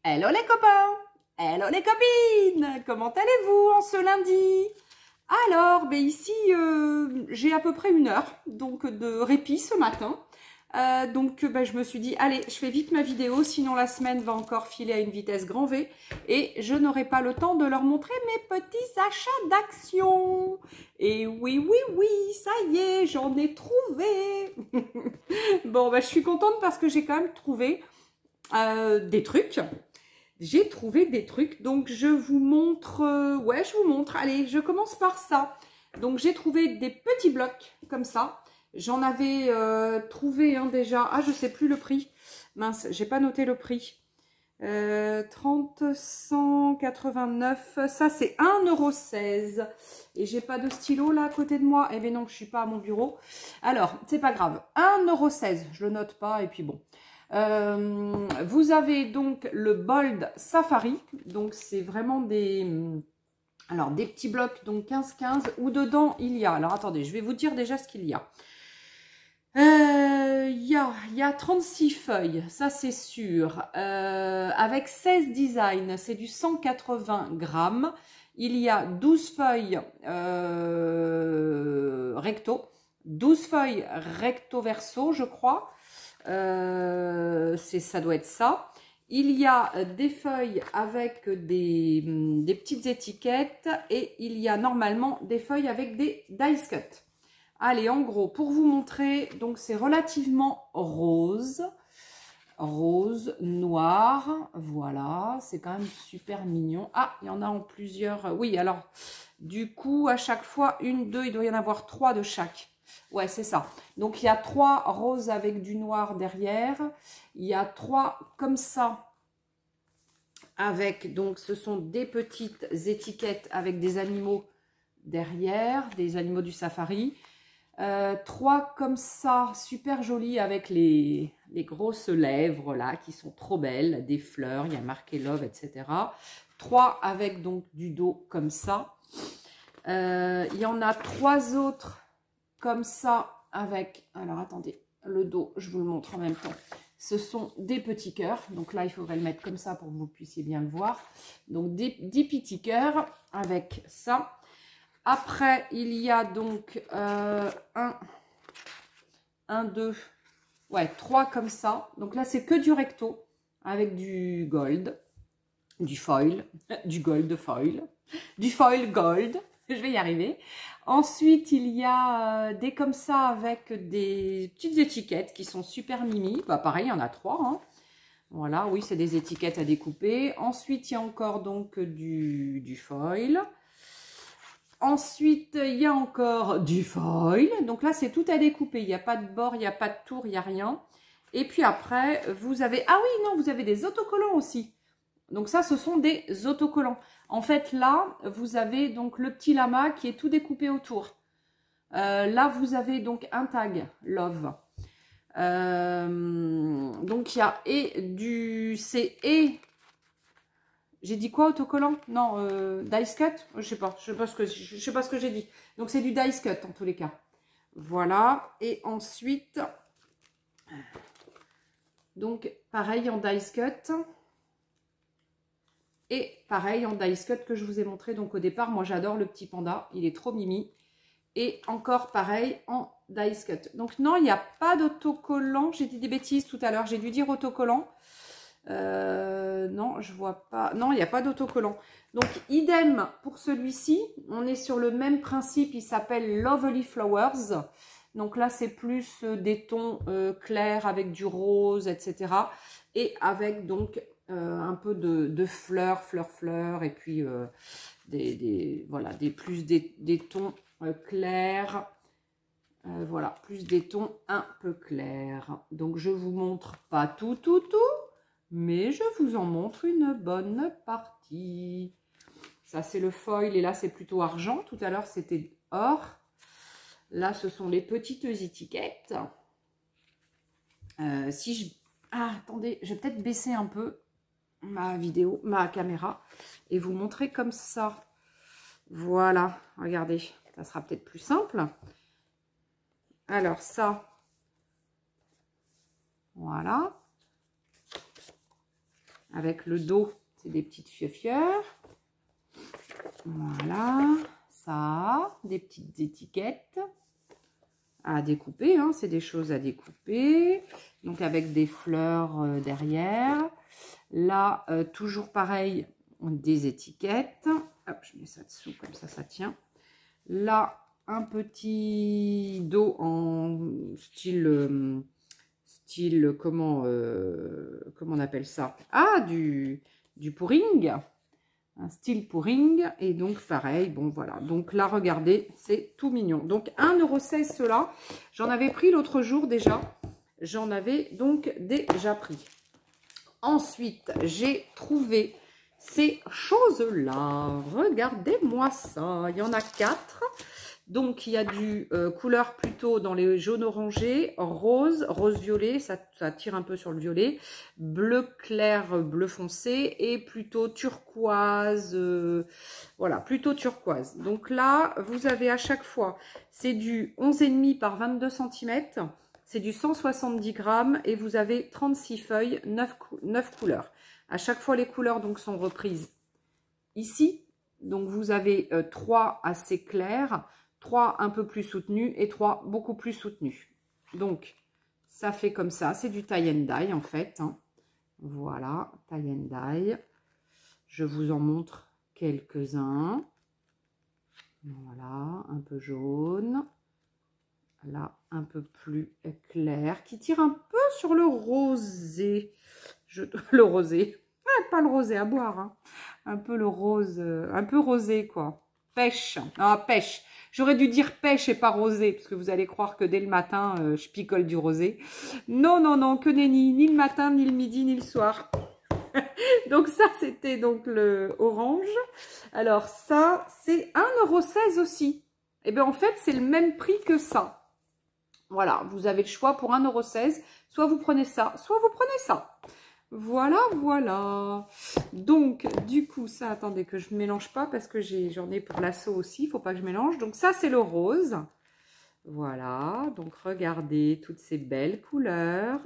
Hello les copains, hello les copines, comment allez-vous en ce lundi? Alors, ici, j'ai à peu près 1 heure donc, de répit ce matin. Je me suis dit, allez, je fais vite ma vidéo, sinon la semaine va encore filer à une vitesse grand V et je n'aurai pas le temps de leur montrer mes petits achats d'action. Et oui, oui, oui, ça y est, j'en ai trouvé. Bon, je suis contente parce que j'ai quand même trouvé des trucs. J'ai trouvé des trucs, donc je vous montre, je vous montre, allez, je commence par ça. Donc j'ai trouvé des petits blocs comme ça, j'en avais trouvé un déjà, je sais plus le prix, mince, j'ai pas noté le prix, 189, ça c'est 1,16 € et j'ai pas de stylo là à côté de moi, eh bien non, je suis pas à mon bureau, alors c'est pas grave, 1,16 €, je le note pas et puis bon. Vous avez donc le Bold Safari, donc c'est vraiment des petits blocs, donc 15-15, où dedans il y a, alors attendez, je vais vous dire déjà ce qu'il y a. Il y a 36 feuilles, ça c'est sûr, avec 16 designs, c'est du 180 grammes. Il y a 12 feuilles recto, 12 feuilles recto verso, je crois. Ça doit être ça. Il y a des feuilles avec des petites étiquettes et il y a normalement des feuilles avec des dice cut. Allez, en gros, pour vous montrer, donc c'est relativement rose, noir, voilà, c'est quand même super mignon. Ah, il y en a en plusieurs, oui, alors, du coup, à chaque fois, 1, 2, il doit y en avoir 3 de chaque. Ouais, c'est ça. Donc, il y a 3 roses avec du noir derrière. Il y a 3 comme ça, avec, donc, ce sont des petites étiquettes avec des animaux derrière, des animaux du safari. 3 comme ça, super jolis, avec les grosses lèvres, là, qui sont trop belles, des fleurs, il y a marqué Love, etc. 3 avec, donc, du dos comme ça. Il y en a 3 autres comme ça avec, alors attendez, le dos, je vous le montre en même temps. Ce sont des petits cœurs, donc là il faudrait le mettre comme ça pour que vous puissiez bien le voir. Donc des petits cœurs avec ça. Après il y a donc 3 comme ça. Donc là c'est que du recto avec du gold, du foil, du gold foil, du foil gold. Je vais y arriver. Ensuite, il y a des comme ça avec des petites étiquettes qui sont super mimi. Pareil, il y en a 3. Hein. Voilà, oui, c'est des étiquettes à découper. Ensuite, il y a encore donc du foil. Ensuite, il y a encore du foil. Donc là, c'est tout à découper. Il n'y a pas de bord, il n'y a pas de tour, il n'y a rien. Et puis après, vous avez... Ah oui, non, vous avez des autocollants aussi. Donc ça, ce sont des autocollants. En fait, là, vous avez donc le petit lama qui est tout découpé autour. Là, vous avez donc un tag Love. Donc, il y a j'ai dit quoi, autocollant? Non, dice cut? Je sais pas ce que j'ai dit. Donc, c'est du dice cut en tous les cas. Voilà. Et ensuite, donc, pareil en dice cut. Et pareil en dice cut que je vous ai montré donc au départ. Moi j'adore le petit panda, il est trop mimi. Et encore pareil en dice cut. Donc non, il n'y a pas d'autocollant. J'ai dit des bêtises tout à l'heure, j'ai dû dire autocollant. Non, je vois pas. Non, il n'y a pas d'autocollant. Donc idem pour celui-ci. On est sur le même principe, il s'appelle Lovely Flowers. Donc là c'est plus des tons clairs avec du rose, etc. Et avec donc... un peu de fleurs, et puis des tons clairs. Voilà, plus des tons un peu clairs. Donc, je vous montre pas tout, mais je vous en montre une bonne partie. Ça, c'est le foil et là, c'est plutôt argent. Tout à l'heure, c'était or. Là, ce sont les petites étiquettes. Attendez, je vais peut-être baisser un peu ma caméra et vous montrer comme ça. Voilà, regardez, ça sera peut-être plus simple. Alors ça, voilà. avec le dos, c'est des petites fieufières. Voilà, ça, des petites étiquettes à découper, hein, c'est des choses à découper. Donc avec des fleurs derrière. Là, toujours pareil, des étiquettes. Hop, je mets ça dessous, comme ça tient. Là, un petit dos en style comment on appelle ça? Ah, du pouring. Un style pouring. Et donc, pareil, bon, voilà. Donc là, regardez, c'est tout mignon. Donc, 1,16 € ceux-là. J'en avais pris l'autre jour déjà. J'en avais donc déjà pris. Ensuite, j'ai trouvé ces choses-là. Regardez-moi ça. Il y en a 4. Donc, il y a du couleur plutôt dans les jaunes orangés, rose, rose-violet, ça tire un peu sur le violet, bleu clair, bleu foncé et plutôt turquoise, voilà, plutôt turquoise. Donc là, vous avez à chaque fois, c'est du 11,5 par 22 cm, c'est du 170 grammes et vous avez 36 feuilles, 9 couleurs. À chaque fois, les couleurs donc sont reprises ici. Donc, vous avez 3 assez clairs, 3 un peu plus soutenus et 3 beaucoup plus soutenus. Donc, ça fait comme ça. C'est du tie and dye en fait. Hein. Voilà, tie and dye. Je vous en montre quelques-uns. Voilà, un peu jaune. Là, un peu plus clair. Qui tire un peu sur le rosé. Le rosé. Pas le rosé à boire. Hein. Un peu le rose. Un peu rosé quoi. Pêche. Ah, pêche. J'aurais dû dire pêche et pas rosé, parce que vous allez croire que dès le matin, je picole du rosé. Non, non, non, que nenni, ni le matin, ni le midi, ni le soir. Donc ça, c'était donc le orange. Alors ça, c'est 1,16 € aussi. Et bien en fait, c'est le même prix que ça. Voilà, vous avez le choix pour 1,16 €. Soit vous prenez ça, soit vous prenez ça. Voilà, voilà. Donc, du coup, ça, attendez que je ne mélange pas parce que j'en ai pour l'assaut aussi. Il ne faut pas que je mélange. Donc, ça, c'est le rose. Voilà. Donc, regardez toutes ces belles couleurs.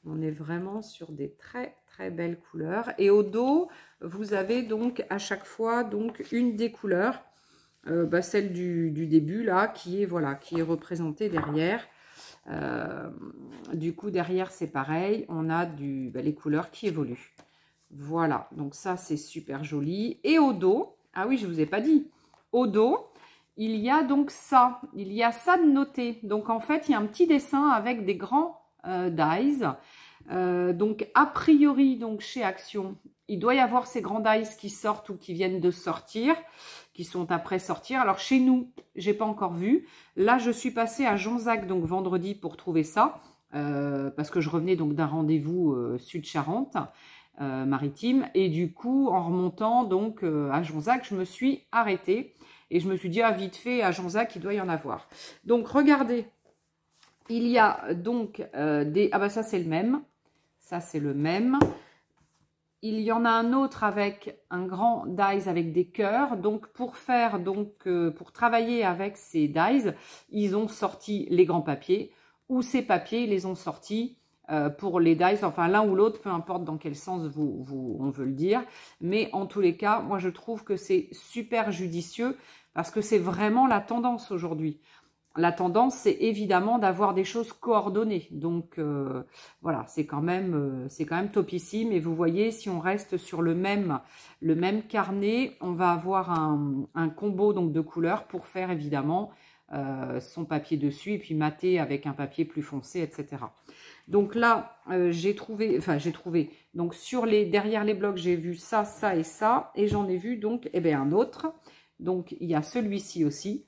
On est vraiment sur des très, très belles couleurs. Et au dos, vous avez donc à chaque fois donc une des couleurs. Celle du début, là, qui est, voilà, qui est représentée derrière. Du coup derrière c'est pareil, on a les couleurs qui évoluent. Voilà, donc ça c'est super joli. Et au dos, ah oui je vous ai pas dit, au dos il y a donc ça, il y a ça de noté. Donc en fait il y a un petit dessin avec des grands dies. Donc a priori donc chez Action il doit y avoir ces grands dies qui sortent ou qui viennent de sortir, qui sont après sortir. Alors chez nous, j'ai pas encore vu. Là, je suis passée à Jonzac donc vendredi pour trouver ça, parce que je revenais donc d'un rendez-vous Sud-Charente maritime. Et du coup, en remontant donc à Jonzac, je me suis arrêtée et je me suis dit ah vite fait à Jonzac il doit y en avoir. Donc regardez, il y a donc des ça c'est le même, ça c'est le même. Il y en a un autre avec un grand dies avec des cœurs. Donc, pour travailler avec ces dies, ils ont sorti les grands papiers ou ces papiers, ils les ont sortis pour les dies. Enfin, l'un ou l'autre, peu importe dans quel sens on veut le dire. Mais en tous les cas, moi, je trouve que c'est super judicieux parce que c'est vraiment la tendance aujourd'hui. La tendance, c'est évidemment d'avoir des choses coordonnées. Donc, voilà, c'est quand même topissime. Et vous voyez, si on reste sur le même carnet, on va avoir un combo donc, de couleurs pour faire évidemment son papier dessus et puis mater avec un papier plus foncé, etc. Donc là, j'ai trouvé, donc derrière les blocs, j'ai vu ça, ça et ça. Et j'en ai vu donc un autre. Donc, il y a celui-ci aussi.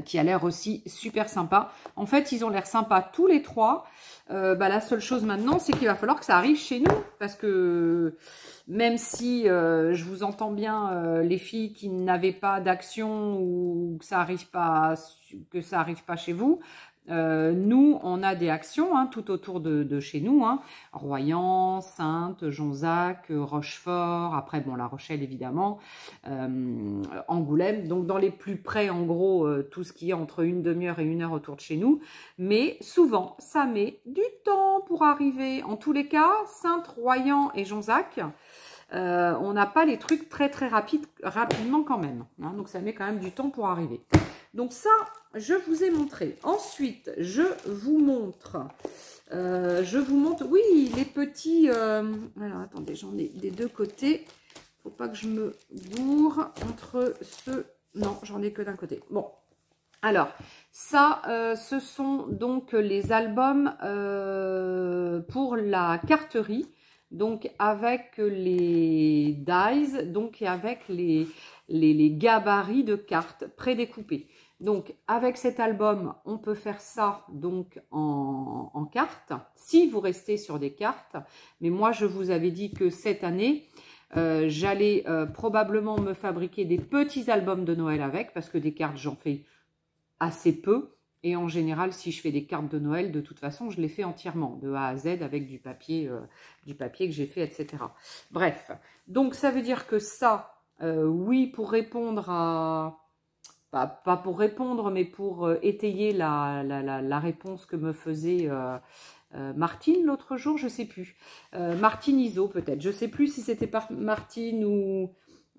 Qui a l'air aussi super sympa. En fait, ils ont l'air sympas tous les trois. La seule chose maintenant, c'est qu'il va falloir que ça arrive chez nous. Parce que même si je vous entends bien, les filles qui n'avaient pas d'action ou que ça arrive pas chez vous, Nous, on a des actions hein, tout autour de chez nous. Hein. Royan, Saintes, Jonzac, Rochefort, après, bon, La Rochelle, évidemment, Angoulême. Donc, dans les plus près, en gros, tout ce qui est entre une demi-heure et 1 heure autour de chez nous. Mais souvent, ça met du temps pour arriver. En tous les cas, Saintes, Royan et Jonzac, on n'a pas les trucs très rapidement quand même. Hein, donc ça met quand même du temps pour arriver. Donc ça, je vous ai montré. Ensuite, je vous montre, oui, les petits. Alors attendez, j'en ai des deux côtés. Faut pas que je me bourre entre ceux. Non, j'en ai que d'un côté. Bon. Alors, ça, ce sont donc les albums pour la carterie. Donc, avec les dies, donc et avec les gabarits de cartes prédécoupées. Donc, avec cet album, on peut faire ça donc en cartes, si vous restez sur des cartes. Mais moi, je vous avais dit que cette année, j'allais probablement me fabriquer des petits albums de Noël avec, parce que des cartes, j'en fais assez peu. Et en général, si je fais des cartes de Noël, de toute façon, je les fais entièrement, de A à Z, avec du papier que j'ai fait, etc. Bref, donc ça veut dire que ça, oui, pour répondre à... Pas pour répondre, mais pour étayer la réponse que me faisait Martine l'autre jour, je ne sais plus. Martine Iso, peut-être. Je ne sais plus si c'était Martine ou...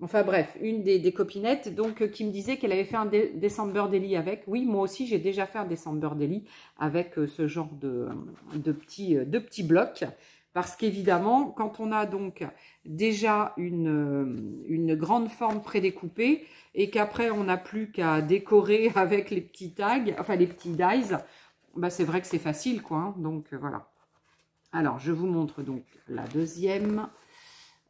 Enfin bref, une des copinettes donc qui me disait qu'elle avait fait un December Daily avec. Oui, moi aussi, j'ai déjà fait un December Daily avec ce genre de petits blocs. Parce qu'évidemment, quand on a donc déjà une grande forme prédécoupée et qu'après, on n'a plus qu'à décorer avec les petits tags, enfin les petits dies, bah, c'est vrai que c'est facile, quoi. Hein, donc, voilà. Alors, je vous montre donc la deuxième.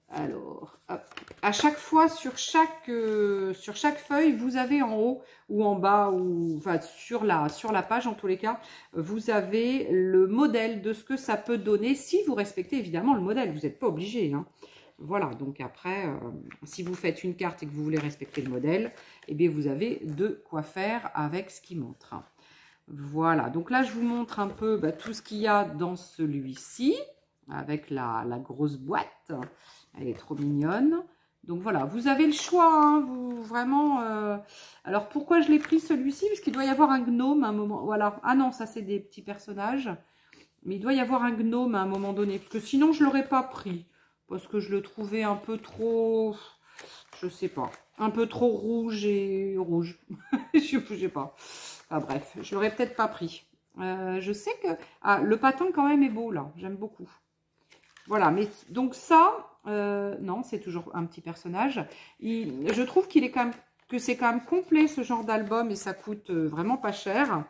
Alors, hop. À chaque fois, sur chaque feuille, vous avez en haut ou en bas, ou enfin sur la page en tous les cas, vous avez le modèle de ce que ça peut donner si vous respectez évidemment le modèle. Vous n'êtes pas obligé. Hein. Voilà, donc après, si vous faites une carte et que vous voulez respecter le modèle, eh bien vous avez de quoi faire avec ce qui montre. Voilà, donc là je vous montre un peu tout ce qu'il y a dans celui-ci, avec la grosse boîte. Elle est trop mignonne. Donc voilà, vous avez le choix, hein, vous vraiment... Alors pourquoi je l'ai pris celui-ci? Parce qu'il doit y avoir un gnome à un moment. Voilà. Ah non, ça c'est des petits personnages. Mais il doit y avoir un gnome à un moment donné. Parce que sinon je ne l'aurais pas pris. Parce que je le trouvais un peu trop... Je sais pas. Un peu trop rouge et rouge. Je sais pas. Enfin bref, je l'aurais peut-être pas pris. Je sais que... Ah, le patin quand même est beau là. J'aime beaucoup. Voilà, mais donc ça, non, c'est toujours un petit personnage. Je trouve qu'il est quand même, que c'est quand même complet ce genre d'album et ça coûte vraiment pas cher.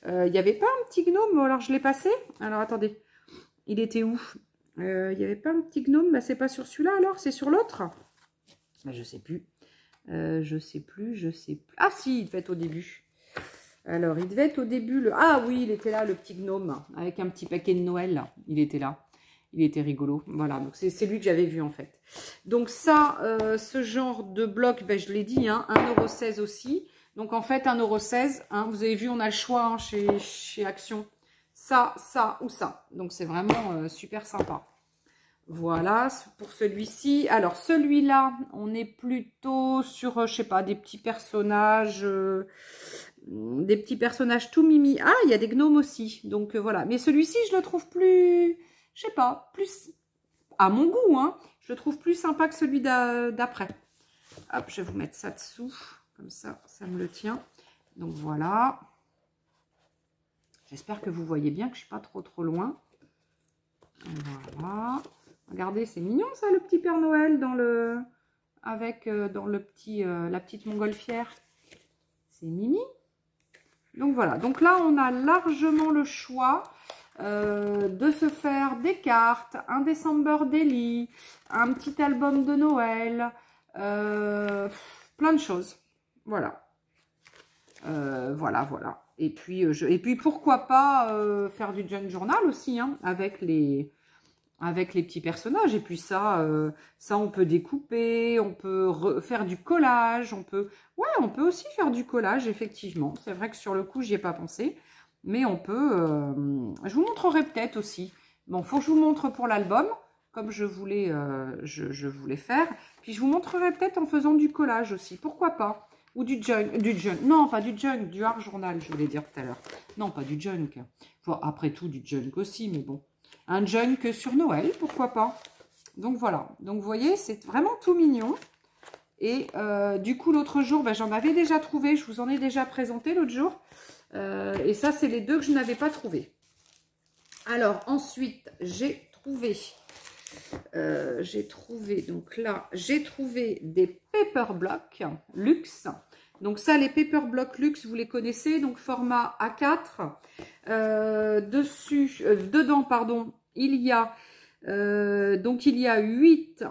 Il n'y avait pas un petit gnome, alors je l'ai passé. Alors attendez, il était où? Il n'y avait pas un petit gnome, bah, c'est pas sur celui-là alors, c'est sur l'autre? Bah, je sais plus. Je sais plus. Ah si, il devait être au début. Alors, il devait être au début. Ah oui, il était là, le petit gnome, avec un petit paquet de Noël. Il était là. Il était rigolo. Voilà, donc c'est lui que j'avais vu en fait. Donc ça, ce genre de bloc, ben, je l'ai dit, hein, 1,16 € aussi. Donc en fait, 1,16 €, hein, vous avez vu, on a le choix hein, chez Action. Ça ou ça. Donc c'est vraiment super sympa. Voilà, pour celui-ci. Alors celui-là, on est plutôt sur, je sais pas, des petits personnages tout mimi. Ah, il y a des gnomes aussi. Donc voilà. Mais celui-ci, je le trouve plus... Je sais pas, plus à mon goût, hein. Je le trouve plus sympa que celui d'après. Hop, je vais vous mettre ça dessous. Comme ça, ça me le tient. Donc voilà. J'espère que vous voyez bien, que je ne suis pas trop loin. Voilà. Regardez, c'est mignon ça, le petit Père Noël dans le... Avec dans le petit, la petite montgolfière. C'est mimi. Donc voilà. Donc là, on a largement le choix. De se faire des cartes, un December Daily, un petit album de Noël, plein de choses. Voilà. Voilà. Et puis pourquoi pas faire du Junk Journal aussi, hein, avec les petits personnages. Et puis ça on peut découper, on peut faire du collage, on peut aussi faire du collage, effectivement. C'est vrai que sur le coup, j'y ai pas pensé. Mais on peut... je vous montrerai peut-être aussi. Bon, il faut que je vous montre pour l'album, comme je voulais, je voulais faire. Puis je vous montrerai peut-être en faisant du collage aussi. Pourquoi pas? Ou du junk. Non, pas du junk, du art journal, je voulais dire tout à l'heure. Non, pas du junk. Bon, après tout, du junk aussi, mais bon. Un junk sur Noël, pourquoi pas? Donc voilà. Donc vous voyez, c'est vraiment tout mignon. Et du coup, l'autre jour, ben, j'en avais déjà trouvé. Je vous en ai déjà présenté l'autre jour. Et ça, c'est les deux que je n'avais pas trouvés. Alors, ensuite, j'ai trouvé, donc là, j'ai trouvé des paper blocks luxe. Donc ça, les paper blocks luxe, vous les connaissez, donc format A4. Dedans, pardon, il y a, il y a 8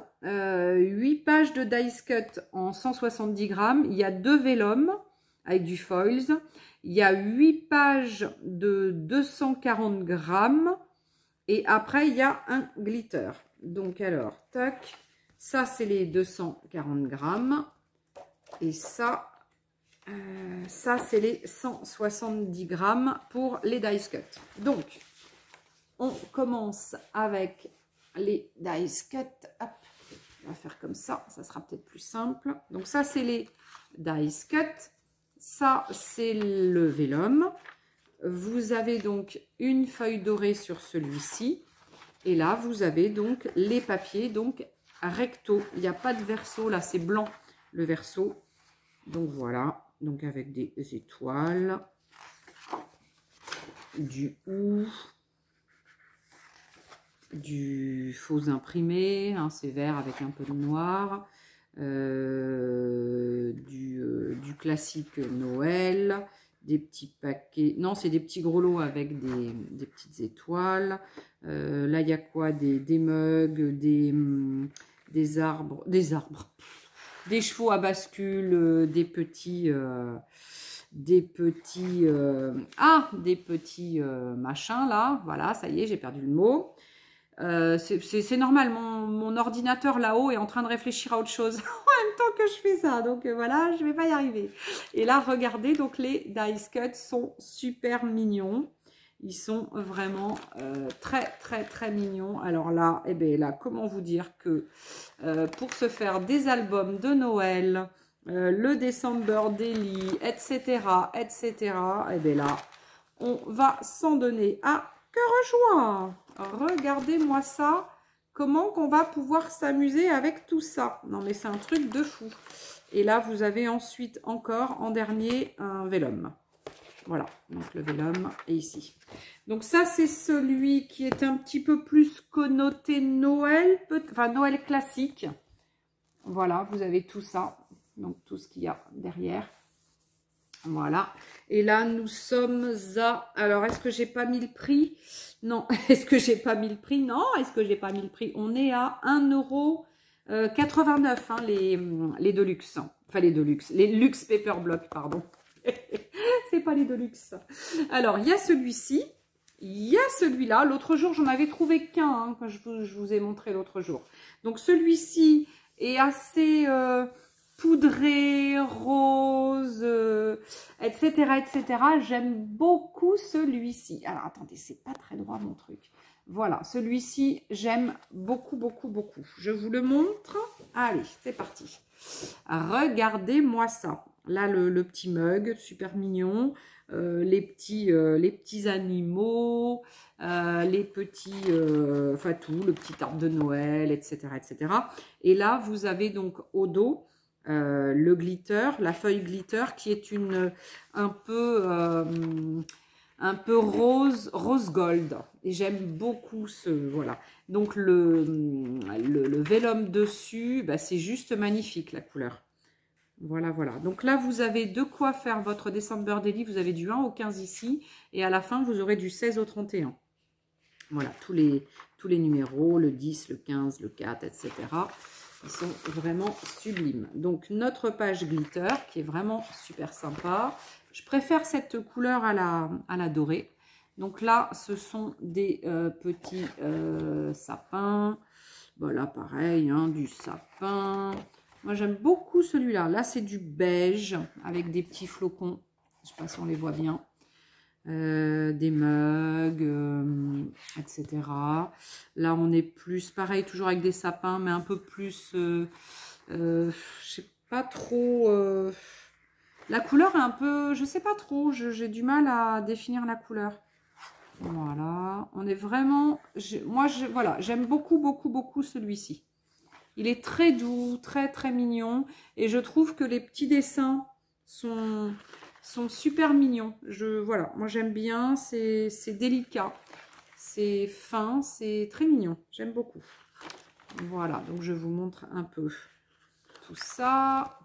pages de dice cut en 170 grammes. Il y a 2 vellums avec du foils. Il y a 8 pages de 240 grammes. Et après, il y a un glitter. Donc, alors, tac. Ça, c'est les 240 grammes. Et ça c'est les 170 grammes pour les dice cut. Donc, on commence avec les dice cut. Hop, on va faire comme ça. Ça sera peut-être plus simple. Donc, ça, c'est les dice cut. Ça, c'est le vellum. Vous avez donc une feuille dorée sur celui-ci. Et là, vous avez donc les papiers, donc recto. Il n'y a pas de verso, là, c'est blanc, le verso. Donc voilà, donc avec des étoiles, du ou, du faux imprimé, hein, c'est vert avec un peu de noir, du classique Noël, des petits paquets, non c'est des petits gros lots avec des petites étoiles. Là il y a quoi, des mugs, des arbres, des chevaux à bascule, des petits machins là, voilà, ça y est, j'ai perdu le mot. C'est normal, mon ordinateur là-haut est en train de réfléchir à autre chose en même temps que je fais ça, donc voilà, je vais pas y arriver. Et là, regardez, donc les dice cuts sont super mignons, ils sont vraiment très très très mignons. Alors là, eh bien là, comment vous dire que pour se faire des albums de Noël, le December Daily, etc., et bien là, on va s'en donner à cœur joie. Regardez-moi ça, comment qu'on va pouvoir s'amuser avec tout ça. Non mais c'est un truc de fou. Et là, vous avez ensuite encore en dernier un vellum. Voilà, donc le vellum est ici. Donc ça, c'est celui qui est un petit peu plus connoté Noël, enfin Noël classique. Voilà, vous avez tout ça, donc tout ce qu'il y a derrière. Voilà, et là nous sommes à... Alors, est-ce que j'ai pas mis le prix? Non, est-ce que j'ai pas mis le prix? Non, est-ce que j'ai pas mis le prix? On est à 1,89 €, hein, les Deluxe. Enfin, les Deluxe, les Luxe Paper Block, pardon. C'est pas les Deluxe. Alors, il y a celui-ci, il y a celui-là. L'autre jour, j'en avais trouvé qu'un, hein, que je vous ai montré l'autre jour. Donc, celui-ci est assez... poudré, rose, etc., etc. J'aime beaucoup celui-ci. Alors, attendez, c'est pas très droit mon truc. Voilà, celui-ci, j'aime beaucoup, beaucoup, beaucoup. Je vous le montre. Allez, c'est parti. Regardez-moi ça. Là, le petit mug, super mignon. Les petits animaux, les petits, enfin tout, le petit arbre de Noël, etc., etc. Et là, vous avez donc au dos le glitter, la feuille glitter qui est un peu rose gold. Et j'aime beaucoup ce, voilà. Donc le vellum dessus, bah, c'est juste magnifique la couleur. Voilà, voilà. Donc là, vous avez de quoi faire votre December Daily. Vous avez du 1 au 15 ici. Et à la fin, vous aurez du 16 au 31. Voilà, tous les numéros, le 10, le 15, le 4, etc. Ils sont vraiment sublimes. Donc, notre page glitter, qui est vraiment super sympa. Je préfère cette couleur à la dorée. Donc là, ce sont des petits sapins. Voilà, pareil, hein, du sapin. Moi, j'aime beaucoup celui-là. Là, c'est du beige avec des petits flocons. Je ne sais pas si on les voit bien. des mugs, etc. Là, on est plus, pareil, toujours avec des sapins, mais un peu plus, je sais pas trop, la couleur est un peu, je sais pas trop, j'ai du mal à définir la couleur. Voilà, on est vraiment, voilà, j'aime beaucoup, beaucoup, beaucoup celui-ci. Il est très doux, très, très mignon, et je trouve que les petits dessins sont super mignons. Voilà, moi j'aime bien, c'est délicat, c'est fin, c'est très mignon. J'aime beaucoup. Voilà, donc je vous montre un peu tout ça.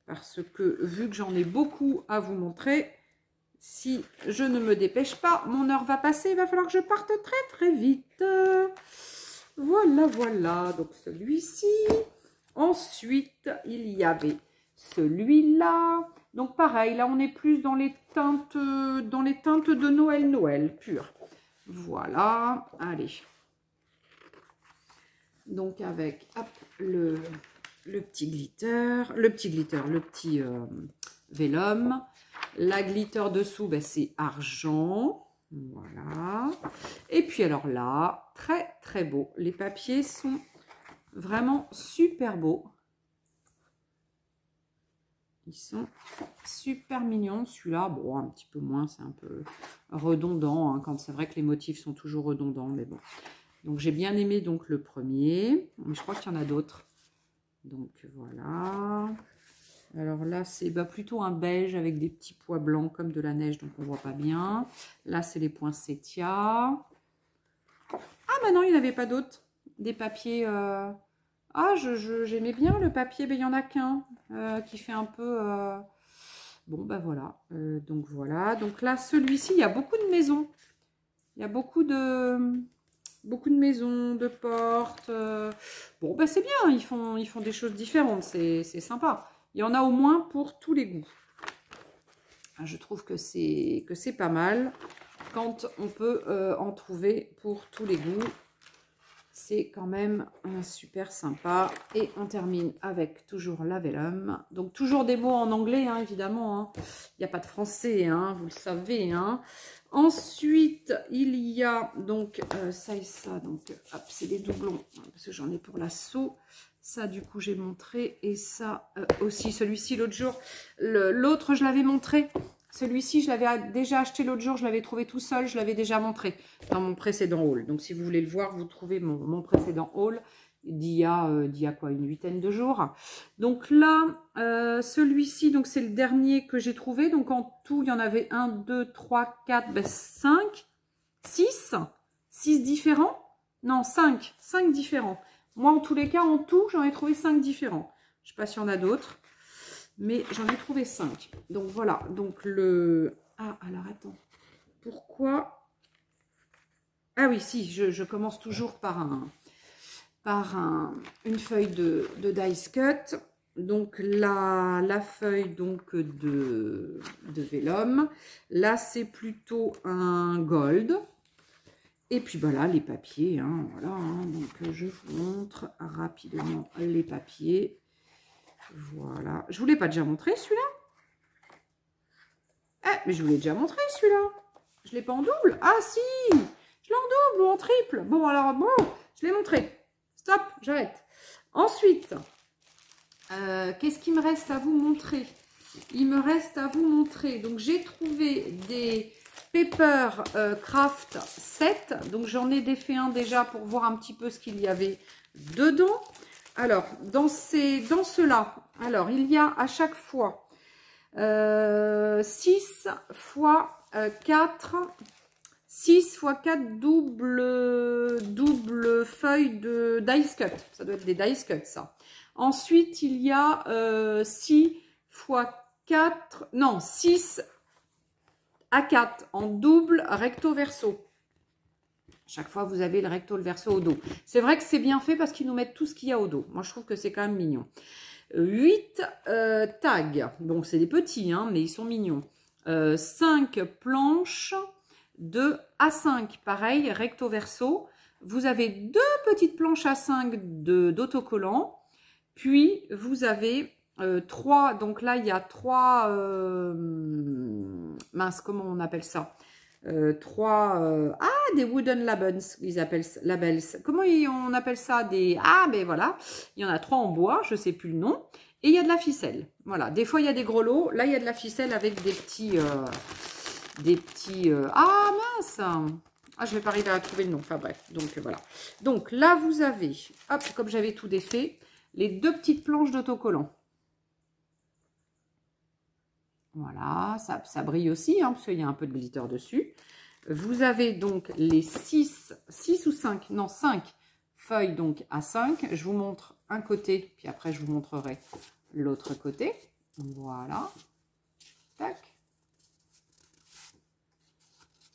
Parce que vu que j'en ai beaucoup à vous montrer, si je ne me dépêche pas, mon heure va passer. Il va falloir que je parte très très vite. Voilà, voilà. Donc celui-ci. Ensuite, il y avait celui-là. Donc pareil, là on est plus dans les teintes de Noël pur. Voilà, allez. Donc avec hop, le petit glitter, le petit vélum. La glitter dessous, ben, c'est argent. Voilà. Et puis alors là, très très beau. Les papiers sont vraiment super beaux. Ils sont super mignons. Celui-là, bon, un petit peu moins, c'est un peu redondant. Hein, quand c'est vrai que les motifs sont toujours redondants, mais bon. Donc j'ai bien aimé donc le premier. Mais je crois qu'il y en a d'autres. Donc voilà. Alors là, c'est plutôt un beige avec des petits pois blancs comme de la neige, donc on ne voit pas bien. Là, c'est les poinsettias. Ah, bah non, il n'y en avait pas d'autres. Des papiers... Ah, j'aimais bien le papier, mais il n'y en a qu'un qui fait un peu... Bon, bah voilà. Donc voilà. Donc là, celui-ci, il y a beaucoup de maisons. Il y a beaucoup de maisons, de portes. Bon, bah c'est bien, ils font des choses différentes, c'est sympa. Il y en a au moins pour tous les goûts. Je trouve que c'est pas mal quand on peut en trouver pour tous les goûts. C'est quand même super sympa. Et on termine avec toujours la vélum. Donc toujours des mots en anglais, hein, évidemment. Hein. Il n'y a pas de français, hein, vous le savez. Hein. Ensuite, il y a donc ça et ça. Donc, c'est des doublons, parce que j'en ai pour l'assaut. Ça, du coup, j'ai montré. Et ça aussi, celui-ci, l'autre jour. L'autre, je l'avais montré. Celui-ci, je l'avais déjà acheté l'autre jour. Je l'avais trouvé tout seul. Je l'avais déjà montré dans mon précédent haul. Donc, si vous voulez le voir, vous trouvez mon précédent haul d'il y a quoi, une 8aine de jours. Donc là, celui-ci, donc c'est le dernier que j'ai trouvé. Donc en tout, il y en avait 1, 2, 3, 4, 5, 6 différents. Non, 5 différents. Moi, en tous les cas, en tout, j'en ai trouvé 5 différents. Je ne sais pas s'il y en a d'autres, mais j'en ai trouvé 5. Donc voilà, donc le... Ah, alors attends. Pourquoi? Ah oui, si, je commence toujours par une feuille de dice cut. Donc la feuille donc de vélum. Là, c'est plutôt un gold. Et puis voilà, les papiers. Hein, voilà, hein, donc je vous montre rapidement les papiers. Voilà. Je ne vous l'ai pas déjà montré celui-là? Mais je vous l'ai déjà montré celui-là. Je ne l'ai pas en double. Ah si, je l'ai en double ou en triple. Bon, alors bon, je l'ai montré. Stop, j'arrête. Ensuite, qu'est-ce qu'il me reste à vous montrer? Il me reste à vous montrer. Donc, j'ai trouvé des Paper Craft 7. Donc, j'en ai défait un déjà pour voir un petit peu ce qu'il y avait dedans. Alors, dans ceux-là, alors, il y a à chaque fois 6 fois 4... 6 x 4 double feuilles de dice cut. Ça doit être des dice cut, ça. Ensuite, il y a 6 x 4... Non, 6 à 4 en double recto verso. Chaque fois, vous avez le recto, le verso au dos. C'est vrai que c'est bien fait parce qu'ils nous mettent tout ce qu'il y a au dos. Moi, je trouve que c'est quand même mignon. 8 tags. Donc, c'est des petits, hein, mais ils sont mignons. 5 planches de A5, pareil, recto verso. Vous avez 2 petites planches A5 d'autocollants. Puis, vous avez 3, donc là, il y a 3, mince, comment on appelle ça? 3, des wooden labels, ils appellent labels. Comment on appelle ça? Ben voilà, il y en a 3 en bois, je sais plus le nom. Et il y a de la ficelle. Voilà, des fois, il y a des gros lots. Là, il y a de la ficelle avec des petits... Ah, mince! Ah, je vais pas arriver à trouver le nom. Enfin, bref. Donc, voilà. Donc, là, vous avez, hop, comme j'avais tout défait, les 2 petites planches d'autocollant. Voilà, ça brille aussi, hein, parce qu'il y a un peu de glitter dessus. Vous avez donc les 6 ou 5, non 5 feuilles donc à 5. Je vous montre un côté, puis après je vous montrerai l'autre côté. Voilà. Tac.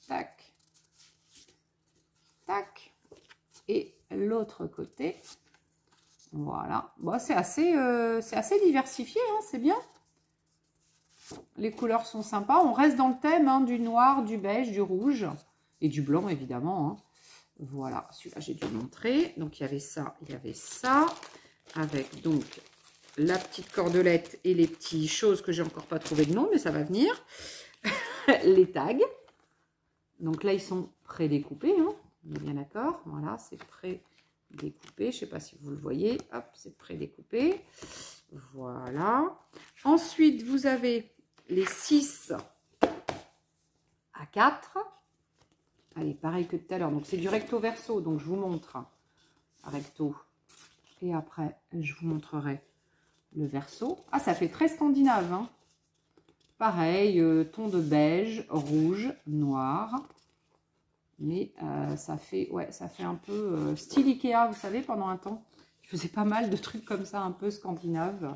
Tac. Tac. Et l'autre côté. Voilà. Bon, c'est assez diversifié, hein, c'est bien. Les couleurs sont sympas. On reste dans le thème hein, du noir, du beige, du rouge et du blanc, évidemment. Hein. Voilà, celui-là, j'ai dû le montrer. Donc, il y avait ça, avec donc la petite cordelette et les petites choses que j'ai encore pas trouvé de nom, mais ça va venir. Les tags. Donc là, ils sont pré-découpés. Hein. On est bien d'accord. Voilà, c'est pré-découpé. Je ne sais pas si vous le voyez. Hop, c'est pré-découpé. Voilà. Ensuite, vous avez les 6 à 4. Allez, pareil que tout à l'heure. Donc, c'est du recto verso. Donc, je vous montre recto. Et après, je vous montrerai le verso. Ah, ça fait très scandinave. Hein. Pareil, ton de beige, rouge, noir. Mais ça fait un peu style Ikea, vous savez, pendant un temps. Je faisais pas mal de trucs comme ça, un peu scandinave.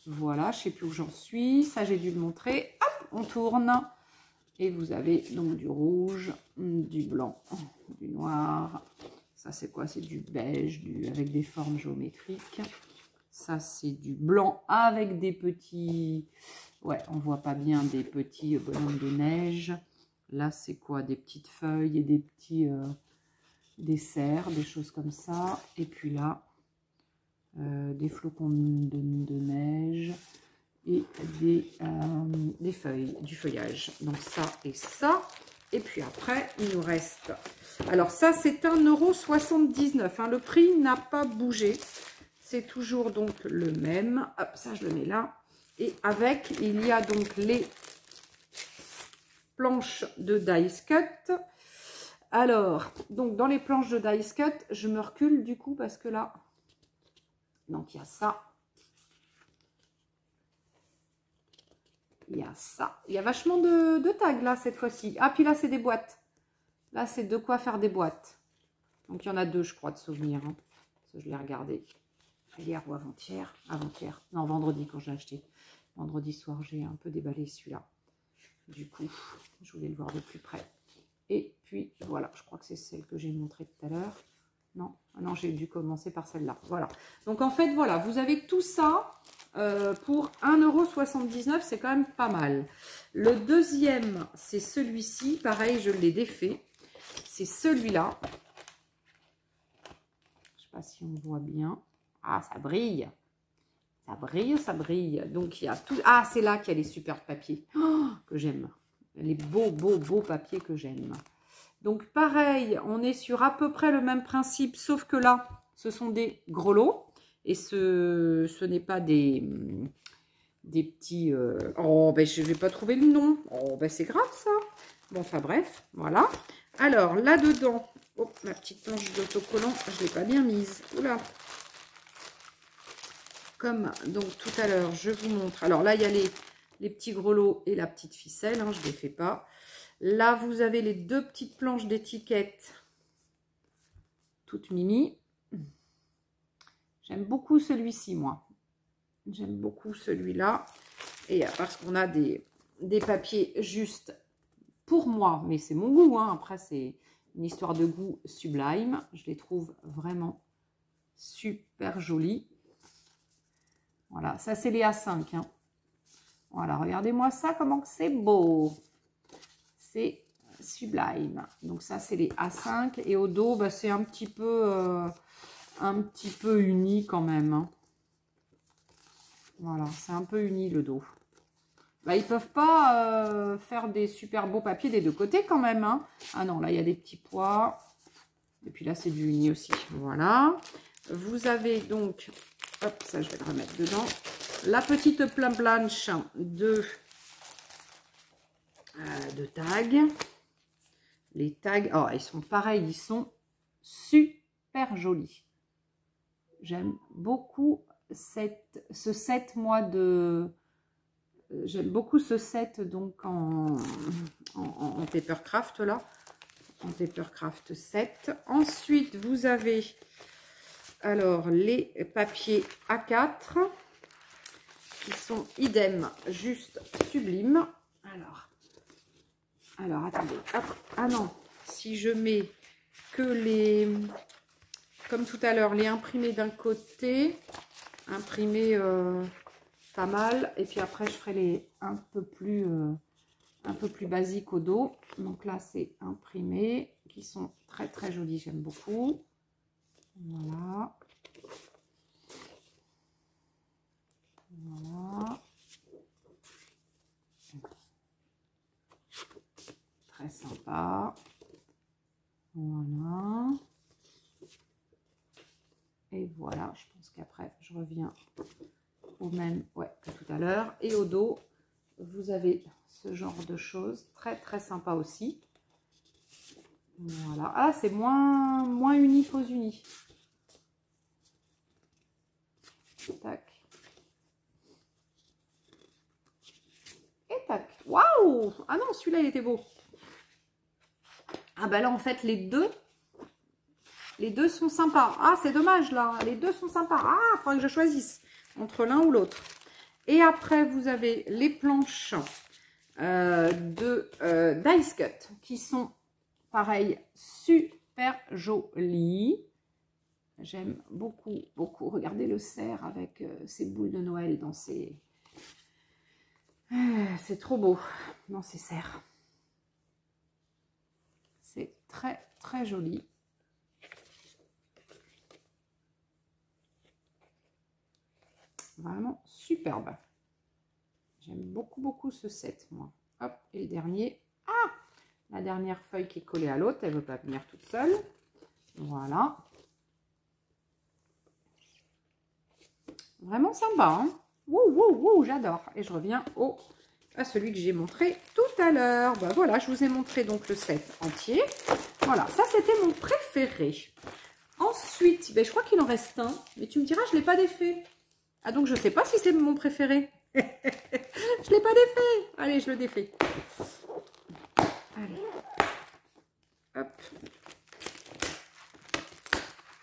Voilà, je ne sais plus où j'en suis. Ça, j'ai dû le montrer. Hop, on tourne. Et vous avez donc du rouge, du blanc, du noir. Ça, c'est quoi? C'est du beige avec des formes géométriques. Ça, c'est du blanc avec des petits... Ouais, on voit pas bien des petits bonhommes de neige. Là, c'est quoi? Des petites feuilles et des petits... des cerfs, des choses comme ça. Et puis là... des flocons de neige et des feuilles, du feuillage. Donc ça et ça. Et puis après, il nous reste... Alors ça, c'est 1,79 €. Hein. Le prix n'a pas bougé. C'est toujours donc le même. Hop, ça, je le mets là. Et avec, il y a donc les planches de Dice Cut. Alors, donc dans les planches de Dice Cut, je me recule du coup parce que là... Donc, il y a ça. Il y a ça. Il y a vachement de tags là, cette fois-ci. Ah, puis là, c'est des boîtes. Là, c'est de quoi faire des boîtes. Donc, il y en a 2, je crois, de souvenirs. Hein. Ça, je l'ai regardé hier ou avant-hier. Avant-hier. Non, vendredi, quand j'ai acheté. Vendredi soir, j'ai un peu déballé celui-là. Du coup, je voulais le voir de plus près. Et puis, voilà. Je crois que c'est celle que j'ai montrée tout à l'heure. Non, non, j'ai dû commencer par celle-là. Voilà. Donc, en fait, voilà, vous avez tout ça pour 1,79 €. C'est quand même pas mal. Le deuxième, c'est celui-ci. Pareil, je l'ai défait. C'est celui-là. Je ne sais pas si on voit bien. Ah, ça brille. Ça brille, ça brille. Donc, il y a tout. Ah, c'est là qu'il y a les super papiers que j'aime. Les beaux papiers que j'aime. Donc, pareil, on est sur à peu près le même principe, sauf que là, ce sont des gros lots. Et ce n'est pas des petits... Oh, ben, je ne vais pas trouver le nom. Oh, ben, c'est grave, ça. Bon, enfin, bref, voilà. Alors, là-dedans... Oh, ma petite planche d'autocollant, je ne l'ai pas bien mise. Oula. Comme, donc, tout à l'heure, je vous montre. Alors, là, il y a les petits gros lots et la petite ficelle. Hein, je ne les fais pas. Là, vous avez les 2 petites planches d'étiquette, toutes mimi. J'aime beaucoup celui-ci, moi. J'aime beaucoup celui-là. Et parce qu'on a des papiers juste pour moi, mais c'est mon goût. Hein. Après, c'est une histoire de goût sublime. Je les trouve vraiment super jolis. Voilà, ça, c'est les A5. Hein. Voilà, regardez-moi ça, comment que c'est beau. C'est sublime. Donc ça, c'est les A5. Et au dos, bah, c'est un petit peu uni quand même. Hein. Voilà, c'est un peu uni le dos. Bah, ils peuvent pas faire des super beaux papiers des deux côtés quand même. Hein. Ah non, là, il y a des petits pois. Et puis là, c'est du uni aussi. Voilà. Vous avez donc... Hop, ça, je vais le remettre dedans. La petite planche de tags. Les tags, oh, ils sont pareils, ils sont super jolis. J'aime beaucoup ce set, moi, de... J'aime beaucoup ce set, donc, en Papercraft, là. En Papercraft 7. Ensuite, vous avez, alors, les papiers A4, qui sont idem, juste sublimes. Alors, attendez. Hop. Ah non, si je mets que les... Comme tout à l'heure, les imprimés d'un côté, imprimés pas mal, et puis après je ferai les un peu plus basiques au dos. Donc là c'est imprimé, qui sont très très jolis, j'aime beaucoup. Voilà. Voilà. Très sympa. Voilà. Et voilà, je pense qu'après, je reviens au même que tout à l'heure. Et au dos, vous avez ce genre de choses. Très, très sympa aussi. Voilà. Ah, c'est moins uni qu'aux unis. Tac. Et tac. Waouh! Ah non, celui-là, il était beau. Ah bah là, en fait, les deux sont sympas. Ah, c'est dommage, là. Les deux sont sympas. Ah, il faudrait que je choisisse entre l'un ou l'autre. Et après, vous avez les planches d'Ice Cut qui sont, pareil, super jolies. J'aime beaucoup, beaucoup. Regardez le cerf avec ses boules de Noël dans ses... c'est trop beau dans ces cerfs. C'est très, très joli. Vraiment superbe. J'aime beaucoup, beaucoup ce set, moi. Hop, et le dernier. Ah! La dernière feuille qui est collée à l'autre, elle ne veut pas venir toute seule. Voilà. Vraiment sympa, hein? Wouh, wouh, wouh, j'adore. Et je reviens à celui que j'ai montré tout à l'heure. Ben voilà, je vous ai montré donc le set entier. Voilà, ça c'était mon préféré. Ensuite, ben, je crois qu'il en reste un. Mais tu me diras, je ne l'ai pas défait. Ah, donc je ne sais pas si c'est mon préféré. Je ne l'ai pas défait. Allez, je le défais. Allez. Hop.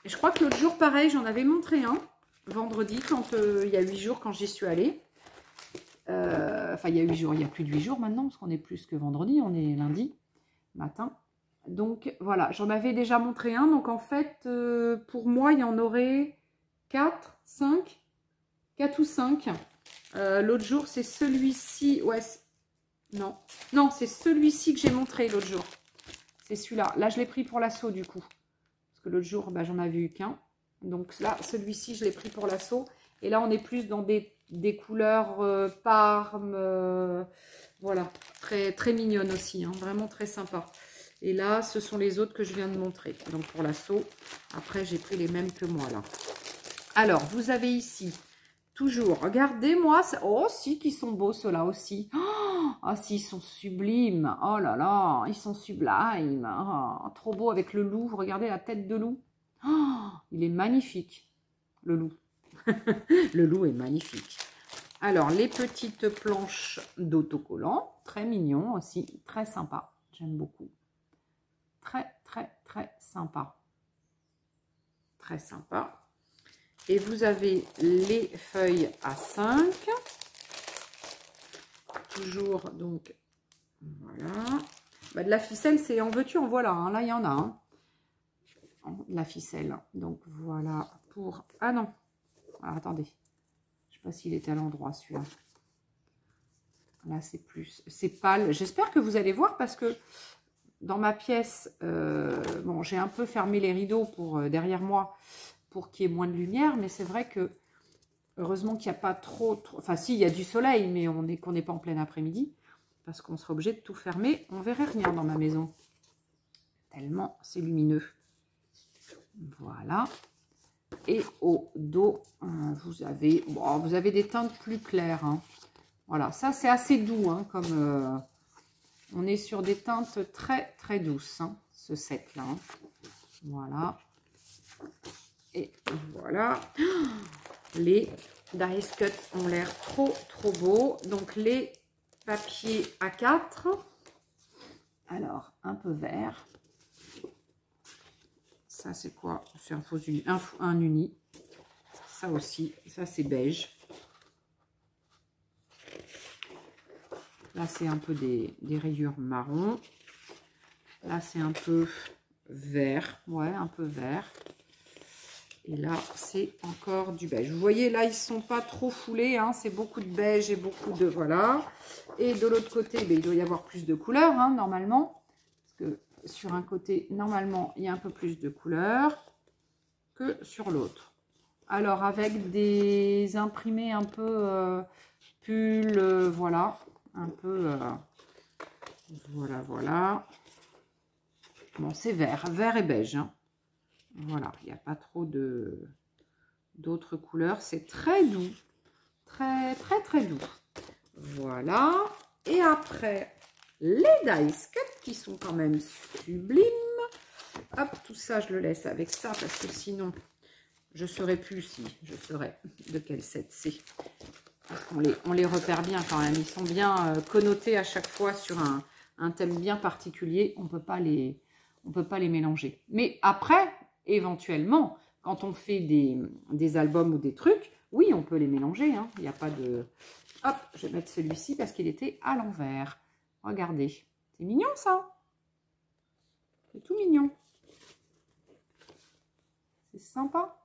Et je crois que l'autre jour, pareil, j'en avais montré un. Vendredi, quand il y a 8 jours, quand j'y suis allée. Enfin, il y a 8 jours. Il y a plus de 8 jours maintenant, parce qu'on est plus que vendredi. On est lundi matin. Donc, voilà. J'en avais déjà montré un. Donc, en fait, pour moi, il y en aurait 4, 5... 4 ou 5. L'autre jour, c'est celui-ci. Ouais, non, c'est celui-ci que j'ai montré l'autre jour. C'est celui-là. Là, je l'ai pris pour l'assaut du coup. Parce que l'autre jour, bah, j'en avais eu qu'un. Donc là, celui-ci, je l'ai pris pour l'assaut. Et là, on est plus dans des couleurs parme. Voilà, très, très mignonne aussi. Hein, vraiment très sympa. Et là, ce sont les autres que je viens de montrer. Donc pour l'assaut, après, j'ai pris les mêmes que moi là. Alors, vous avez ici... Toujours, regardez-moi. Oh, si, qu'ils sont beaux, ceux-là aussi. Ah, si, ils sont sublimes. Oh là là, ils sont sublimes. Oh, trop beau avec le loup. Regardez la tête de loup. Oh, il est magnifique, le loup. Le loup est magnifique. Alors, les petites planches d'autocollants. Très mignon aussi. Très sympa. J'aime beaucoup. Très, très, très sympa. Très sympa. Et vous avez les feuilles A5. Toujours, donc, voilà. Bah, de la ficelle, c'est en veux-tu, en voilà. Hein. Là, il y en a. Hein. De la ficelle. Donc, voilà pour... Ah non. Alors, attendez. Je ne sais pas s'il est à l'endroit, celui-là. Là, c'est plus... C'est pâle. J'espère que vous allez voir parce que dans ma pièce, bon, j'ai un peu fermé les rideaux pour derrière moi pour qu'il y ait moins de lumière, mais c'est vrai que Heureusement qu'il n'y a pas trop... Enfin, si, il y a du soleil, mais qu'on n'est pas en plein après-midi. Parce qu'on sera obligé de tout fermer. On verrait rien dans ma maison. Tellement c'est lumineux. Voilà. Et au dos, vous avez des teintes plus claires. Hein. Voilà, ça c'est assez doux. Hein, comme on est sur des teintes très très douces. Hein, ce set-là. Hein. Voilà. Et voilà. Les dies cut ont l'air trop trop beaux. Donc les papiers A4. Alors, un peu vert. Ça, c'est quoi? C'est un uni. Ça aussi, ça c'est beige. Là, c'est un peu des rayures marron. Là, c'est un peu vert. Ouais, un peu vert. Et là, c'est encore du beige. Vous voyez, là, ils ne sont pas trop foulés. Hein. C'est beaucoup de beige et beaucoup de... Voilà. Et de l'autre côté, ben, il doit y avoir plus de couleurs, hein, normalement. Parce que sur un côté, normalement, il y a un peu plus de couleurs que sur l'autre. Alors, avec des imprimés un peu pull, voilà. Un peu... voilà, voilà. Bon, c'est vert et beige. Hein. Voilà, il n'y a pas trop d'autres couleurs. C'est très doux. Très, très, très doux. Voilà. Et après, les dice cut qui sont quand même sublimes. Hop, tout ça, je le laisse avec ça parce que sinon, je ne saurais plus si je saurais de quel set c'est. Parce qu'on les repère bien quand même. Ils sont bien connotés à chaque fois sur un thème bien particulier. On ne peut pas les mélanger. Mais après, éventuellement, quand on fait des albums ou des trucs, oui, on peut les mélanger. Hein. Il n'y a pas de... Hop, je vais mettre celui-ci parce qu'il était à l'envers. Regardez. C'est mignon, ça. C'est tout mignon. C'est sympa.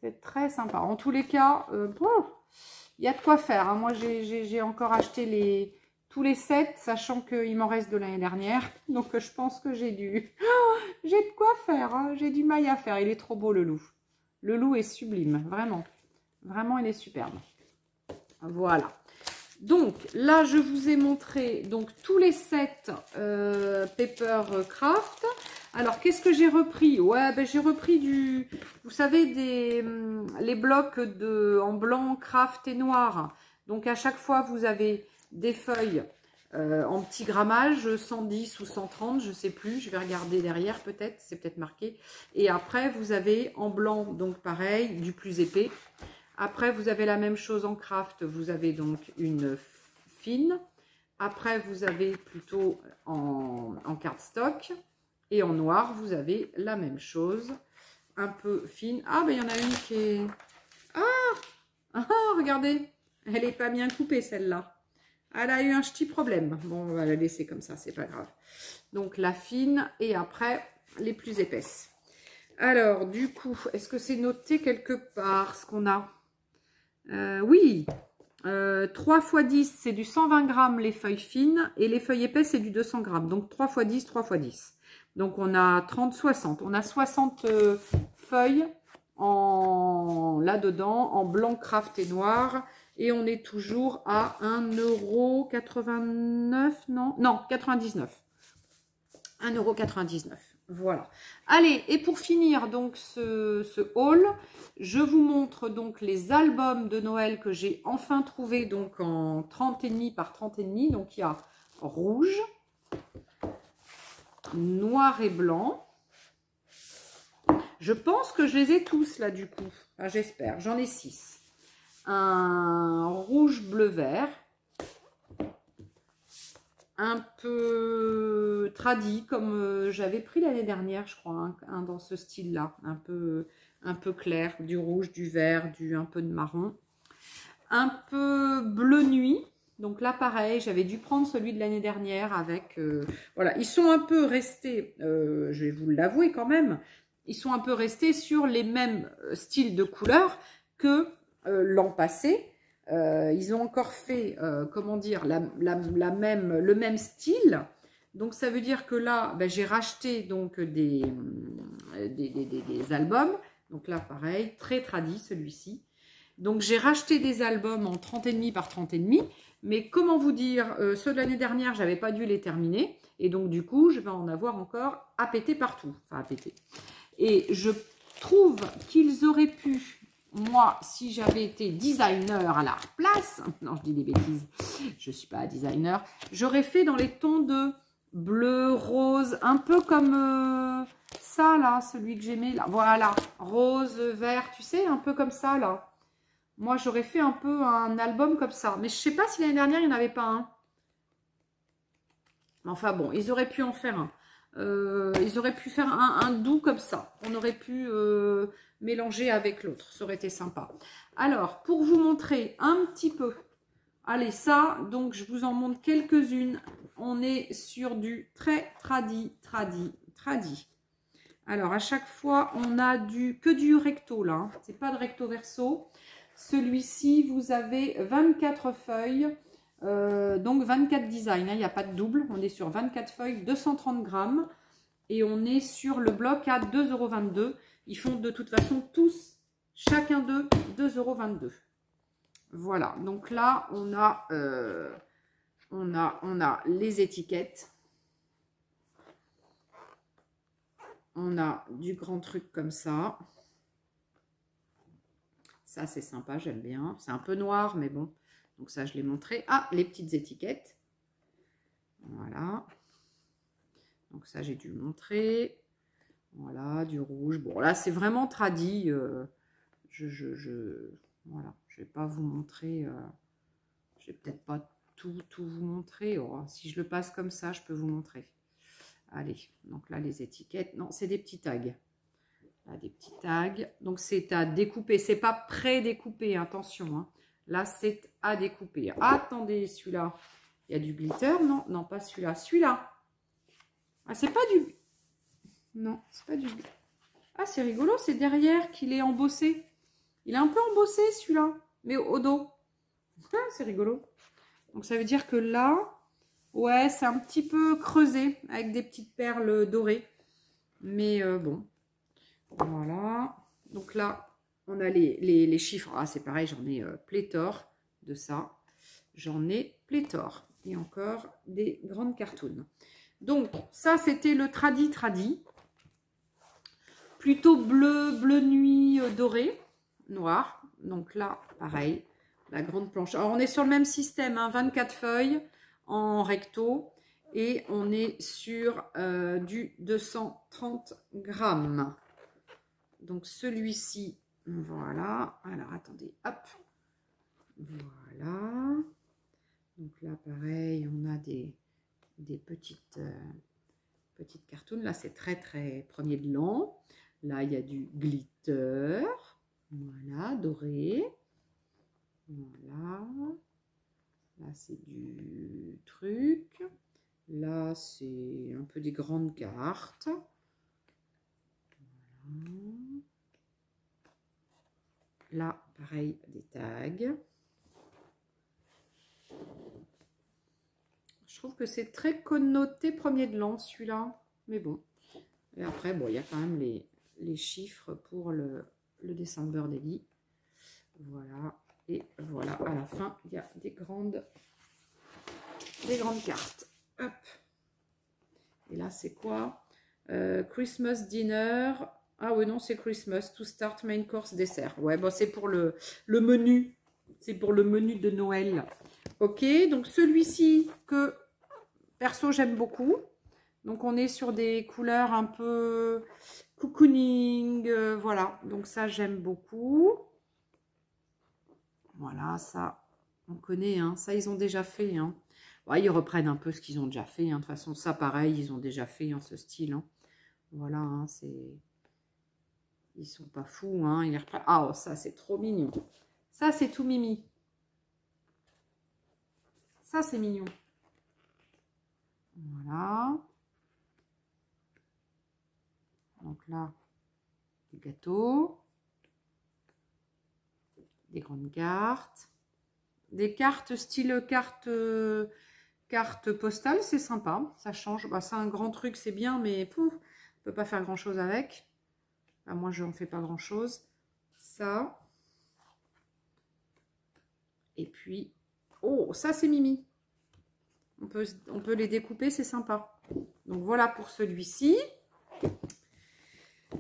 C'est très sympa. En tous les cas, il y a de quoi faire. Hein. Moi, j'ai encore acheté tous les sets, sachant qu'il m'en reste de l'année dernière. Donc, je pense que j'ai de quoi faire. Hein. J'ai du maille à faire. Il est trop beau, le loup. Le loup est sublime, vraiment. Vraiment, il est superbe. Voilà. Donc, là, je vous ai montré donc, tous les sets Papercraft. Alors, qu'est-ce que j'ai repris? Ouais, ben, j'ai repris vous savez, les blocs en blanc, craft et noir. Donc, à chaque fois, vous avez des feuilles en petit grammage, 110 ou 130, je ne sais plus. Je vais regarder derrière, peut-être. C'est peut-être marqué. Et après, vous avez en blanc, donc pareil, du plus épais. Après, vous avez la même chose en craft. Vous avez donc une fine. Après, vous avez plutôt en cardstock. Et en noir, vous avez la même chose. Un peu fine. Ah, ben il y en a une qui est... Ah, regardez. Elle n'est pas bien coupée, celle-là. Elle a eu un petit problème. Bon, on va la laisser comme ça, c'est pas grave. Donc, la fine et après, les plus épaisses. Alors, du coup, est-ce que c'est noté quelque part ce qu'on a? Oui, 3 x 10, c'est du 120 grammes les feuilles fines et les feuilles épaisses, c'est du 200 grammes. Donc 3 x 10, 3 x 10. Donc on a 30, 60. On a 60 feuilles là-dedans, en blanc, craft et noir. Et on est toujours à 1,89 €, non? Non, 99. 1,99 €. Voilà. Allez, et pour finir donc ce haul, je vous montre donc les albums de Noël que j'ai enfin trouvé donc en 30,5 par 30,5. Donc il y a rouge, noir et blanc. Je pense que je les ai tous là du coup. Enfin, j'espère. J'en ai 6. Un rouge, bleu, vert. Un peu tradi, comme j'avais pris l'année dernière, je crois, un dans ce style-là, un peu clair, du rouge, du vert, un peu de marron. Un peu bleu nuit, donc là pareil, j'avais dû prendre celui de l'année dernière avec... voilà, ils sont un peu restés, je vais vous l'avouer quand même, ils sont un peu restés sur les mêmes styles de couleurs que l'an passé. Ils ont encore fait, comment dire, le même style. Donc, ça veut dire que là, ben, j'ai racheté donc des albums. Donc là, pareil, très tradi celui-ci. Donc, j'ai racheté des albums en 30,5 par 30,5. Mais comment vous dire, ceux de l'année dernière, j'avais pas dû les terminer. Et donc, du coup, je vais en avoir encore à péter partout. Enfin, à péter. Et je trouve qu'ils auraient pu, moi, si j'avais été designer à leur place, non, je dis des bêtises, je ne suis pas designer, j'aurais fait dans les tons de bleu, rose, un peu comme ça, là, celui que j'aimais, là, voilà, rose, vert, tu sais, un peu comme ça, là. Moi, j'aurais fait un peu un album comme ça. Mais je ne sais pas si l'année dernière, il n'y en avait pas un. Enfin bon, ils auraient pu en faire un. Ils auraient pu faire un doux comme ça. On aurait pu mélanger avec l'autre. Ça aurait été sympa. Alors, pour vous montrer un petit peu. Allez, ça, donc je vous en montre quelques-unes. On est sur du très tradi. Alors, à chaque fois, on a que du recto là. Hein. C'est pas de recto verso. Celui-ci, vous avez 24 feuilles. Donc 24 designs, hein, il n'y a pas de double. On est sur 24 feuilles, 230 grammes. Et on est sur le bloc à 2,22 €. Ils font de toute façon tous, chacun d'eux, 2,22 €. Voilà, donc là, on a les étiquettes. On a du grand truc comme ça. Ça, c'est sympa, j'aime bien. C'est un peu noir, mais bon. Donc ça, je l'ai montré. Ah, les petites étiquettes. Voilà. Donc ça, j'ai dû le montrer. Voilà, du rouge. Bon, là, c'est vraiment tradi. Voilà, je vais pas vous montrer. Je vais peut-être pas tout vous montrer. Oh, si je le passe comme ça, je peux vous montrer. Allez, donc là, les étiquettes. Non, c'est des petits tags. Là, des petits tags. Donc, c'est à découper. C'est pas pré-découpé, attention. Hein. Là, c'est à découper. Attendez, celui-là. Il y a du glitter. Non, non, pas celui-là. Celui-là. Ah, c'est pas du... Non, c'est pas du... Ah, c'est rigolo. C'est derrière qu'il est embossé. Il est un peu embossé, celui-là. Mais au dos. Ah, c'est rigolo. Donc, ça veut dire que là... Ouais, c'est un petit peu creusé. Avec des petites perles dorées. Mais bon... Voilà, donc là, on a les chiffres. Ah, c'est pareil, j'en ai pléthore de ça. J'en ai pléthore. Et encore des grandes cartons. Donc, ça, c'était le tradi. Plutôt bleu nuit doré, noir. Donc là, pareil, la grande planche. Alors, on est sur le même système, hein, 24 feuilles en recto. Et on est sur du 230 grammes. Donc, celui-ci, voilà. Alors, attendez, hop. Voilà. Donc là, pareil, on a des petites cartons. Là, c'est très premier de l'an. Là, il y a du glitter. Voilà, doré. Voilà. Là, c'est du truc. Là, c'est un peu des grandes cartes. Voilà. Là, pareil, des tags. Je trouve que c'est très connoté premier de l'an, celui-là. Mais bon. Et après, bon, il y a quand même les chiffres pour le December Daily. Voilà. Et voilà, à la fin, il y a des grandes cartes. Hop. Et là, c'est quoi? Christmas Dinner. Ah oui, non, c'est Christmas. To start main course dessert. Ouais, bon, c'est pour le menu. C'est pour le menu de Noël. Ok, donc celui-ci que, perso, j'aime beaucoup. Donc, on est sur des couleurs un peu cocooning. Voilà, donc ça, j'aime beaucoup. Voilà, ça, on connaît. Hein. Ça, ils ont déjà fait. Hein. Ouais, ils reprennent un peu ce qu'ils ont déjà fait. Hein. De toute façon, ça, pareil, ils ont déjà fait hein, ce style. Hein. Voilà, hein, c'est... Ils sont pas fous, hein. Ils reprennent... Ah, oh, ça, c'est trop mignon. Ça, c'est tout mimi. Ça, c'est mignon. Voilà. Donc là, des gâteaux. Des grandes cartes. Des cartes style carte postale, c'est sympa. Ça change. Bah, c'est un grand truc, c'est bien, mais pouf, on peut pas faire grand-chose avec. Moi, je n'en fais pas grand-chose. Ça. Et puis, oh, ça c'est Mimi. On peut les découper, c'est sympa. Donc voilà pour celui-ci.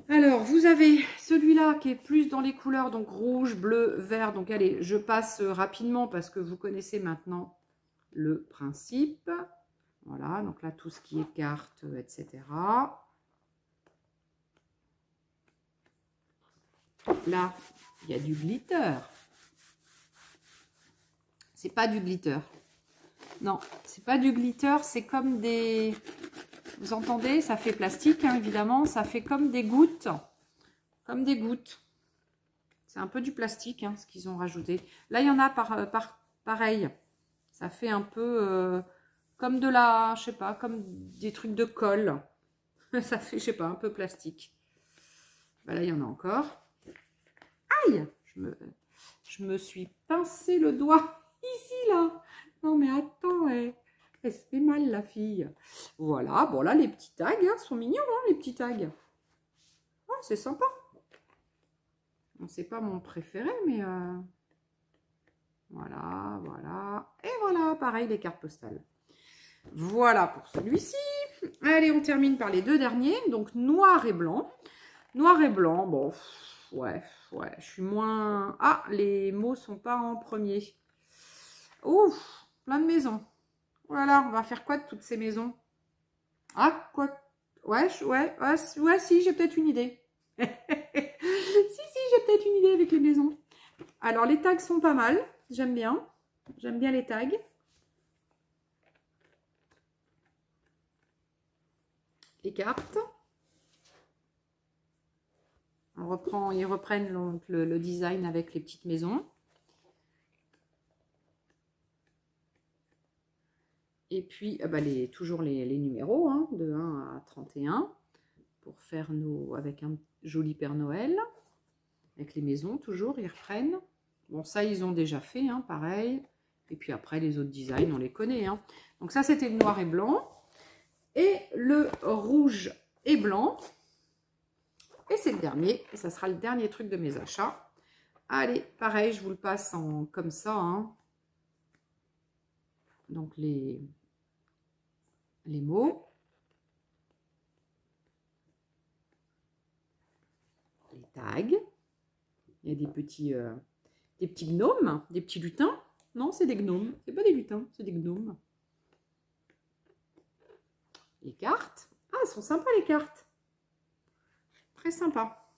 Alors, vous avez celui-là qui est plus dans les couleurs, donc rouge, bleu, vert. Donc allez, je passe rapidement parce que vous connaissez maintenant le principe. Voilà, donc là, tout ce qui est cartes, etc. Là, il y a du glitter. C'est pas du glitter. Non, c'est pas du glitter, c'est comme des... Vous entendez? Ça fait plastique, hein, évidemment. Ça fait comme des gouttes. Comme des gouttes. C'est un peu du plastique, hein, ce qu'ils ont rajouté. Là, il y en a pareil. Ça fait un peu comme de la... Je sais pas, comme des trucs de colle. Ça fait, je sais pas, un peu plastique. Ben là, il y en a encore. Aïe! Je me suis pincé le doigt. Ici, là. Non, mais attends, elle se fait mal, la fille. Voilà, bon, là, les petits tags, hein, sont mignons, hein, les petits tags. Ouais, c'est sympa. Bon, c'est pas mon préféré, mais... Voilà, voilà. Et voilà, pareil, les cartes postales. Voilà pour celui-ci. Allez, on termine par les deux derniers. Donc, noir et blanc. Noir et blanc, bon, ouais, je suis moins... Ah, les mots sont pas en premier. Ouf, plein de maisons. Voilà, on va faire quoi de toutes ces maisons? Ah, quoi? Ouais, si, j'ai peut-être une idée. Si, j'ai peut-être une idée avec les maisons. Alors, les tags sont pas mal. J'aime bien. J'aime bien les tags. Les cartes. Ils reprennent donc le design avec les petites maisons. Et puis, toujours les numéros, hein, de 1 à 31, pour faire avec un joli Père Noël. Avec les maisons, toujours, ils reprennent. Bon, ça, ils ont déjà fait, hein, pareil. Et puis après, les autres designs, on les connaît. Hein. Donc ça, c'était le noir et blanc. Et le rouge et blanc. Et c'est le dernier. Et ça sera le dernier truc de mes achats. Allez, pareil, je vous le passe comme ça. Hein. Donc, les mots. Les tags. Il y a des petits gnomes, des petits lutins. Non, c'est des gnomes. C'est pas des lutins, c'est des gnomes. Les cartes. Ah, elles sont sympas les cartes. Très sympa.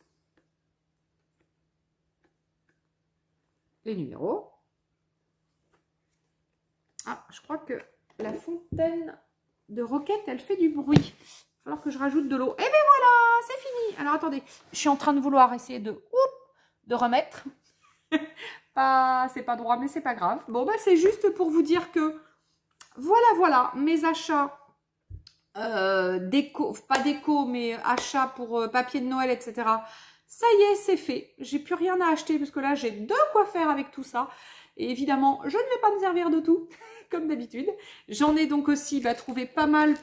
Les numéros. Ah, je crois que la fontaine de roquette, elle fait du bruit. Il va falloir que je rajoute de l'eau. Et bien voilà, c'est fini. Alors attendez, je suis en train de vouloir essayer de remettre. C'est pas droit, mais c'est pas grave. Bon, bah c'est juste pour vous dire que voilà, mes achats déco, pas déco, mais achats pour papier de Noël, etc. Ça y est, c'est fait. J'ai plus rien à acheter parce que là, j'ai de quoi faire avec tout ça. Et évidemment, je ne vais pas me servir de tout, comme d'habitude. J'en ai donc aussi trouvé pas mal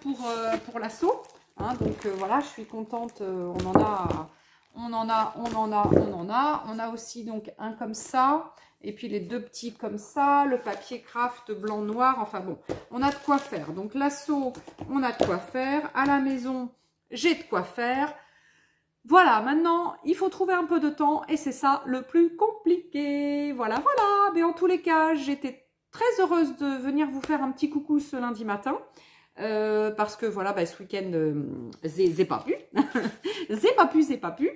pour l'assaut. Hein, donc voilà, je suis contente. On en a. On a aussi donc un comme ça. Et puis les deux petits comme ça. Le papier craft blanc-noir. Enfin bon, on a de quoi faire. Donc l'assaut, on a de quoi faire. À la maison, j'ai de quoi faire. Voilà, maintenant, il faut trouver un peu de temps et c'est ça le plus compliqué. Voilà. Mais en tous les cas, j'étais très heureuse de venir vous faire un petit coucou ce lundi matin. Parce que voilà, ce week-end, j'ai pas pu. j'ai pas pu.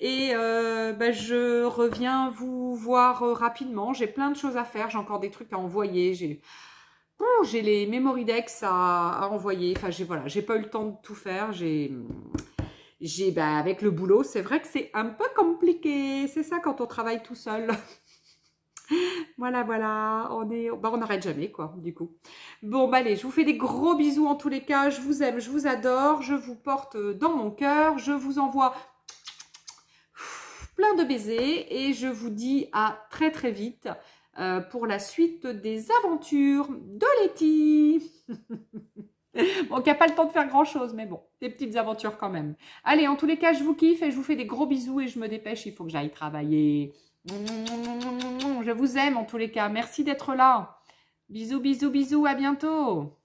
Et je reviens vous voir rapidement. J'ai plein de choses à faire. J'ai encore des trucs à envoyer. J'ai les memory decks à envoyer. Enfin, j'ai pas eu le temps de tout faire. Avec le boulot, c'est vrai que c'est un peu compliqué. C'est ça quand on travaille tout seul. Voilà, on n'arrête jamais, quoi, du coup. Bon, allez, je vous fais des gros bisous en tous les cas. Je vous aime, je vous adore. Je vous porte dans mon cœur. Je vous envoie plein de baisers. Et je vous dis à très, très vite pour la suite des aventures de Letty. Bon, qui n'a pas le temps de faire grand chose, mais bon, des petites aventures quand même. Allez, en tous les cas, je vous kiffe et je vous fais des gros bisous et je me dépêche, il faut que j'aille travailler. Je vous aime en tous les cas. Merci d'être là. Bisous, bisous, bisous. À bientôt.